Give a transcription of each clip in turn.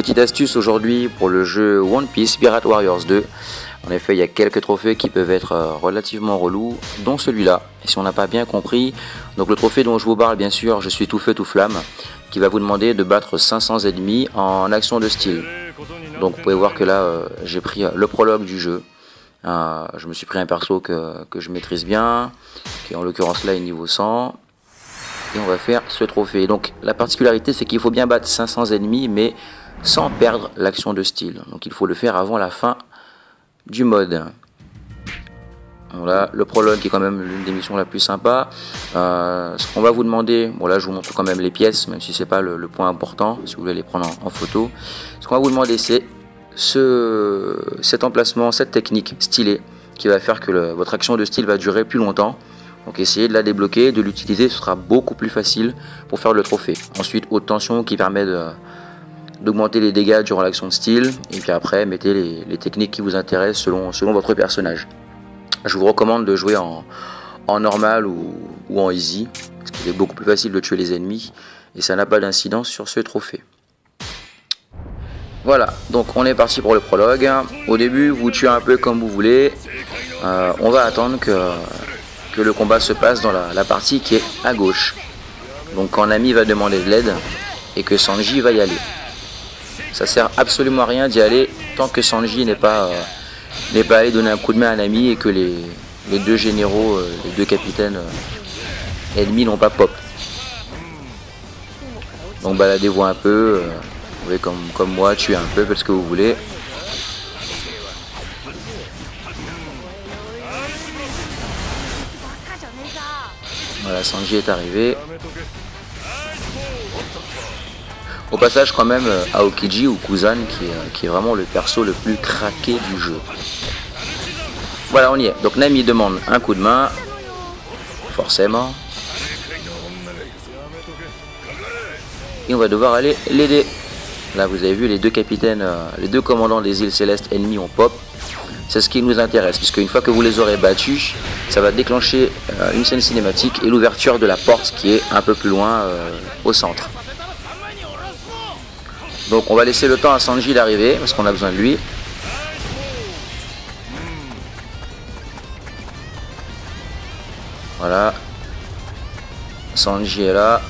petite astuce aujourd'hui pour le jeu One Piece Pirate Warriors 2. En effet, il y a quelques trophées qui peuvent être relativement relous, dont celui-là. Et si on n'a pas bien compris, donc le trophée dont je vous parle, bien sûr, je suis tout feu tout flamme, qui va vous demander de battre 500 ennemis en action de style. Donc vous pouvez voir que là, j'ai pris le prologue du jeu. Je me suis pris un perso que je maîtrise bien, qui en l'occurrence là est niveau 100. Et on va faire ce trophée. Donc la particularité, c'est qu'il faut bien battre 500 ennemis, mais sans perdre l'action de style. Donc il faut le faire avant la fin du mode. Voilà, le prologue est quand même l'une des missions la plus sympa. Ce qu'on va vous demander, bon là je vous montre quand même les pièces, même si c'est pas le point important, si vous voulez les prendre en photo. Ce qu'on va vous demander, c'est cet emplacement, cette technique stylée, qui va faire que votre action de style va durer plus longtemps. Donc essayez de la débloquer, de l'utiliser, ce sera beaucoup plus facile pour faire le trophée. Ensuite, haute tension qui permet d'augmenter les dégâts durant l'action de style. Et puis après, mettez les techniques qui vous intéressent selon votre personnage. Je vous recommande de jouer en normal ou en easy, parce qu'il est beaucoup plus facile de tuer les ennemis. Et ça n'a pas d'incidence sur ce trophée. Voilà, donc on est parti pour le prologue. Au début, vous tuez un peu comme vous voulez. On va attendre que le combat se passe dans la partie qui est à gauche. Donc quand Nami va demander de l'aide et que Sanji va y aller. Ça sert absolument à rien d'y aller tant que Sanji n'est pas allé donner un coup de main à Nami et que les deux généraux, les deux capitaines ennemis n'ont pas pop. Donc baladez-vous un peu, vous pouvez comme moi tuer un peu, faites ce que vous voulez. Voilà, Sanji est arrivé. Au passage quand même Aokiji ou Kuzan qui est vraiment le perso le plus craqué du jeu. Voilà, on y est. Donc Nami demande un coup de main. Forcément. Et on va devoir aller l'aider. Là vous avez vu les deux capitaines, les deux commandants des îles célestes ennemis ont pop. C'est ce qui nous intéresse, puisque une fois que vous les aurez battus, ça va déclencher une scène cinématique et l'ouverture de la porte qui est un peu plus loin au centre. Donc on va laisser le temps à Sanji d'arriver, parce qu'on a besoin de lui. Voilà. Sanji est là,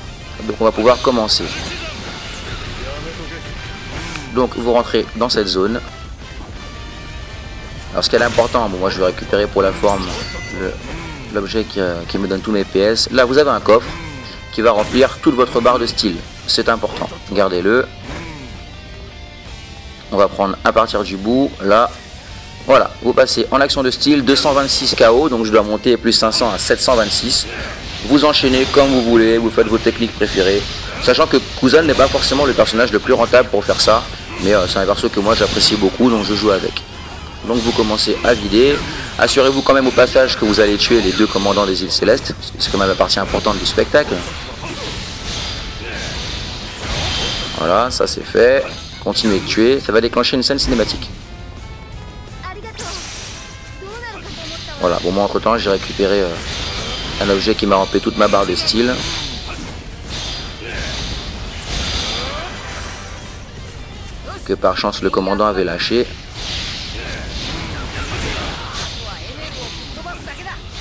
donc on va pouvoir commencer. Donc vous rentrez dans cette zone. Alors ce qui est important, bon, moi je vais récupérer pour la forme l'objet qui me donne tous mes PS. Là vous avez un coffre qui va remplir toute votre barre de style. C'est important, gardez-le. On va prendre à partir du bout, là. Voilà, vous passez en action de style 226 KO, donc je dois monter plus 500 à 726. Vous enchaînez comme vous voulez, vous faites vos techniques préférées. Sachant que Kuzan n'est pas forcément le personnage le plus rentable pour faire ça, mais c'est un perso que moi j'apprécie beaucoup, donc je joue avec. Donc vous commencez à vider. Assurez-vous quand même au passage que vous allez tuer les deux commandants des îles célestes, parce que c'est quand même la partie importante du spectacle. Voilà, ça c'est fait. Continuez de tuer, ça va déclencher une scène cinématique. Voilà, bon moi entre temps j'ai récupéré un objet qui m'a rempli toute ma barre de style. Que par chance le commandant avait lâché.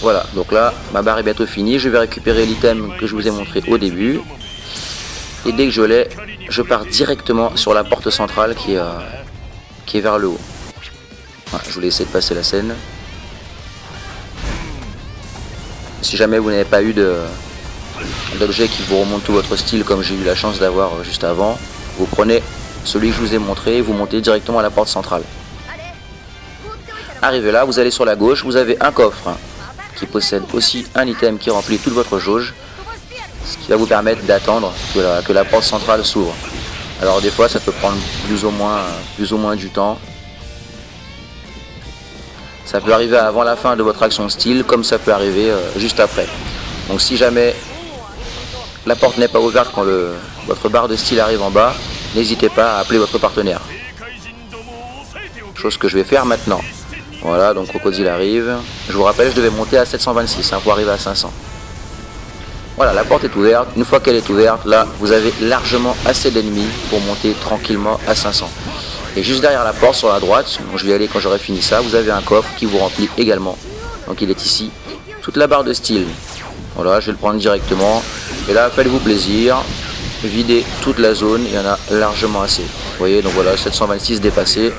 Voilà, donc là, ma barre est bientôt finie. Je vais récupérer l'item que je vous ai montré au début. Et dès que je l'ai, je pars directement sur la porte centrale qui est vers le haut. Voilà, je voulais essayer de passer la scène. Si jamais vous n'avez pas eu d'objet qui vous remonte tout votre style comme j'ai eu la chance d'avoir juste avant, vous prenez celui que je vous ai montré et vous montez directement à la porte centrale. Arrivé là, vous allez sur la gauche, vous avez un coffre qui possède aussi un item qui remplit toute votre jauge, ce qui va vous permettre d'attendre que la porte centrale s'ouvre. Alors des fois ça peut prendre plus ou moins du temps. Ça peut arriver avant la fin de votre action style, comme ça peut arriver juste après. Donc si jamais la porte n'est pas ouverte quand votre barre de style arrive en bas, n'hésitez pas à appeler votre partenaire. Chose que je vais faire maintenant. Voilà, donc Crocodile arrive. Je vous rappelle, je devais monter à 726 pour arriver à 500. Voilà, la porte est ouverte. Une fois qu'elle est ouverte, là, vous avez largement assez d'ennemis pour monter tranquillement à 500. Et juste derrière la porte, sur la droite, je vais y aller quand j'aurai fini ça, vous avez un coffre qui vous remplit également. Donc il est ici. Toute la barre de style. Voilà, je vais le prendre directement. Et là, faites-vous plaisir. Videz toute la zone, il y en a largement assez. Vous voyez, donc voilà, 726 dépassé.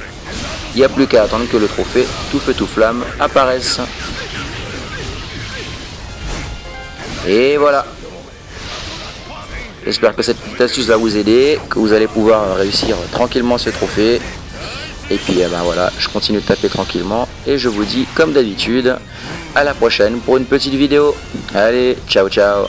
Il n'y a plus qu'à attendre que le trophée tout feu tout flamme apparaisse. Et voilà. J'espère que cette petite astuce va vous aider, que vous allez pouvoir réussir tranquillement ce trophée. Et puis ben voilà, je continue de taper tranquillement et je vous dis comme d'habitude à la prochaine pour une petite vidéo. Allez, ciao ciao.